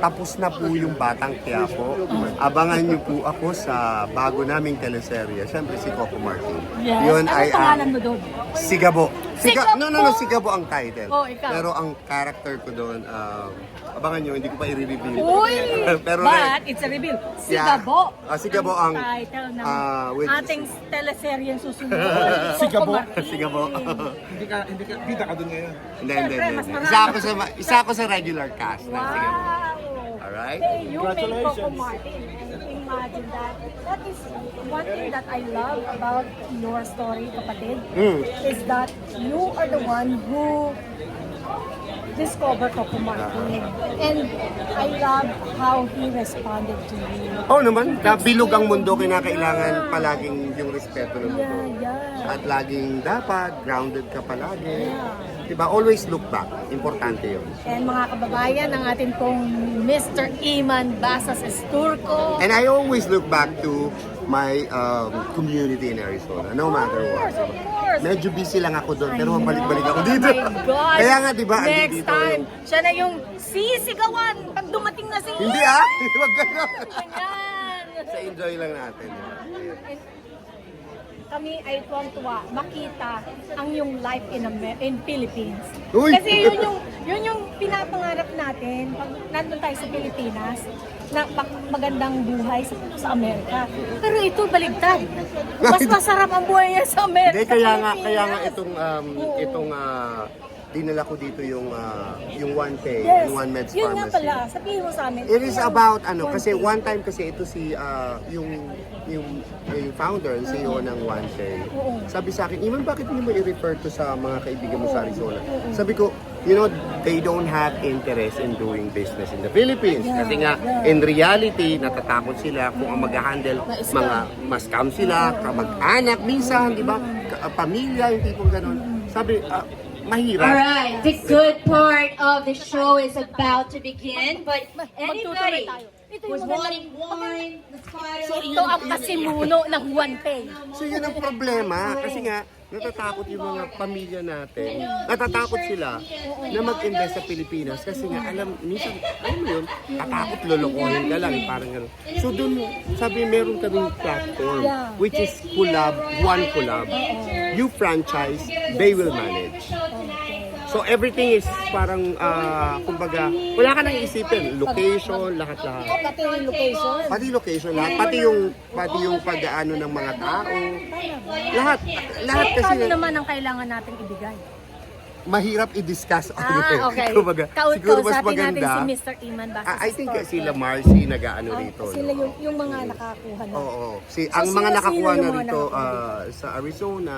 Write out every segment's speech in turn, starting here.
Tapos na po yung Batang Quiapo. Abangan niyo po ako sa bago naming teleserye. Siyempre si Coco Martin. Yes. Yun Anong ay pangalan mo doon? Sigabo. Sigabo? No, Sigabo ang title. Oh, ikaw. Pero ang character ko doon, abangan niyo, hindi ko pa i-reveal. Uy! Pero But it's a reveal. Sigabo. Sigabo ang title ng with- ating teleserye susunod. Sigabo? Sigabo. Kita ka doon ngayon. Hindi. Siyempre, mas marami. Isa ako sa regular cast ng Sigabo. Wow! Alright? Hey, you make Coco Martin. And imagine that. That is one thing that I love about your story, kapatid, is that you are the one who discovered Coco Martin. And I love how he responded to you. Oo naman, bilog ang mundo, kinakailangan palaging yung respeto ng mundo. Yeah. At laging dapat, grounded ka palagi. Yeah. Diba? Always look back. Importante yun. And mga kababayan, ang atin pong Mr. Iman Basas Esturco. And I always look back to my community in Arizona, no matter what. Of course. Medyo busy lang ako doon, pero I know. balik-balik ako dito. Oh my God. Kaya nga, diba, Next dito time, yung... siya na yung sisigawan pag dumating na si Hindi Huwag ganun. Ganyan. Sa enjoy lang natin. And kami ay tuwang-tuwa makita ang yung life in Philippines. Uy! Kasi yun yung pinapangarap natin pag nandun tayo sa Pilipinas na magandang buhay sa Amerika. Pero ito baligtad. Mas masarap ang buhay niya sa Amerika. Hindi, kaya nga itong dinala ko dito yung One Pay, Yes. yung One Meds Yun nga Pharmacy. pala, sabihin mo sa amin. It is about kasi Pay. one time kasi ito si yung founder and CEO ng One Pay. Oo. Sabi sa akin, Iman, bakit hindi mo i-refer to sa mga kaibigan mo sa Arizona? Sabi ko, they don't have interest in doing business in the Philippines. Yeah, Kasi nga, yeah. in reality, natatakot sila kung ang mag-handle, Ma-scam. mga ma-scam sila, kamag-anak, minsan, di ba? Pamilya, yung tipong ganun. Sabi, mahirap. Alright, the good part of the show is about to begin, but anybody Ito who's yung magandang- wanting wine, let's try So it. ito ang pasimuno ng One Pay. So yun ang problema kasi nga natatakot yung mga pamilya natin. Natatakot sila na mag-invest sa Pilipinas kasi nga minsan alam mo yun, tatakot lolokohin ka lang, parang gano'n. So dun, sabi meron kaming platform which is one collab. You franchise, they will manage. So everything is parang, kumbaga, wala ka nang isipin, location, lahat-lahat. Pati yung location. Pati location lahat, pati yung pag-aano ng mga tao. Lahat kasi Paano naman ang kailangan nating ibigay? mahirap i-discuss. Okay. Kumbaga, siguro mas Kausapin natin maganda. si Mr. Iman Basas. I think Estorco. sila Marcy nag-aano rito. Sila no? yung mga nakakuha na. Oo. Ang sino- mga nakakuha sino na yung mga rito nakakuha sa Arizona,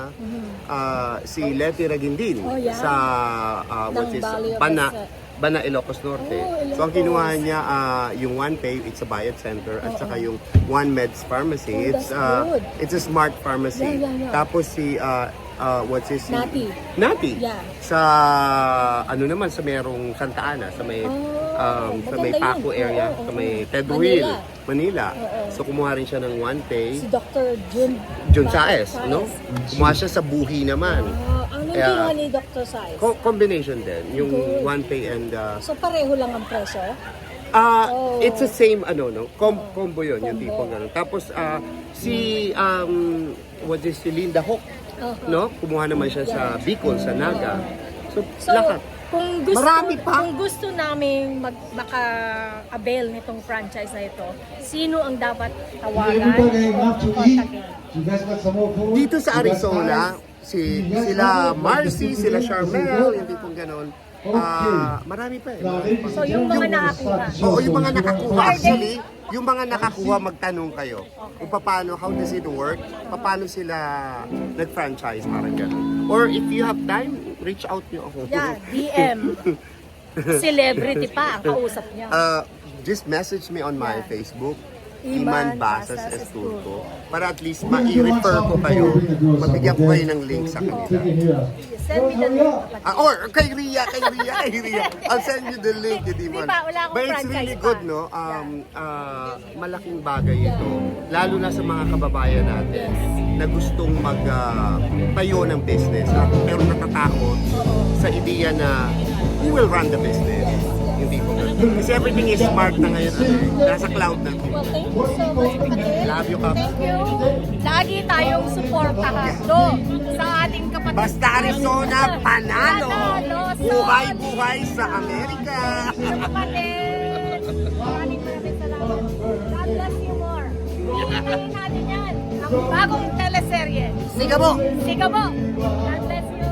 si Letty Ragindin Oh, yeah. sa what Ng is Valley of Bana, Ilocos Norte. Oh, So ang kinuha niya yung One Pay, it's a Bayad Center, at saka yung One Meds Pharmacy, Oh, that's good. it's a smart pharmacy. Yeah. Tapos si what's his Nati. Yeah. Sa naman sa merong Santa Ana, sa may sa may maganda Paco yun. area, Oo, sa may oo. Ted Manila. Will, Manila. Oo. So kumuha rin siya ng One Pay. Si Dr. Jun Saez, no? Kumuha siya sa Buhi naman. Anong Kaya- ginawa ni Dr. Saez? Combination din, yung Good. One Pay and So pareho lang ang presyo? Oh. it's the same combo yun, yung Combo. tipong ganun. Tapos si si Linda Hook, no? Kumuha naman siya sa Bicol, sa Naga. So lahat. Marami pa. Kung gusto namin maka-avail nitong franchise na ito, sino ang dapat tawagan o kontakin? Dito sa Arizona, sila Marcy, sila Charmel, yung tipong ganun. Marami pa So yung mga nakakuha. Oo, yung mga nakakuha. Actually, yung mga nakakuha, magtanong kayo. Kung paano, how does it work? Paano sila nag-franchise, parang gano'n. Or if you have time, reach out nyo ako. Yeah, DM. Celebrity pa ang kausap niya. Just message me on my Yeah. Facebook. Iman Iman Basas Basas Esturco. Para at least ma-refer ko kayo. Mabigyan ko kayo ng link sa kanila. Send me the link, kapatid. Or kay Ria. I'll send you the link, hindi mo. Di ba, wala akong But it's franchise really pa. good, no? Malaking bagay ito. Lalo na sa mga kababayan natin na gustong tayo ng business pero natatakot sa ideya na who will run the business. hindi ko. Kasi everything is smart na ngayon. Nasa cloud na. Well, thank you so much, kapatid. Love you, Kap. Thank you. Lagi tayong suportahan sa ating kapatid. Basta Arizona, panalo! Panalo, son. Buhay-buhay sa Amerika! Sa kapatid. Maraming salamat. God bless you more. Hintayin natin yan. Ang bagong teleserye. Sigabo! Sigabo. God bless you.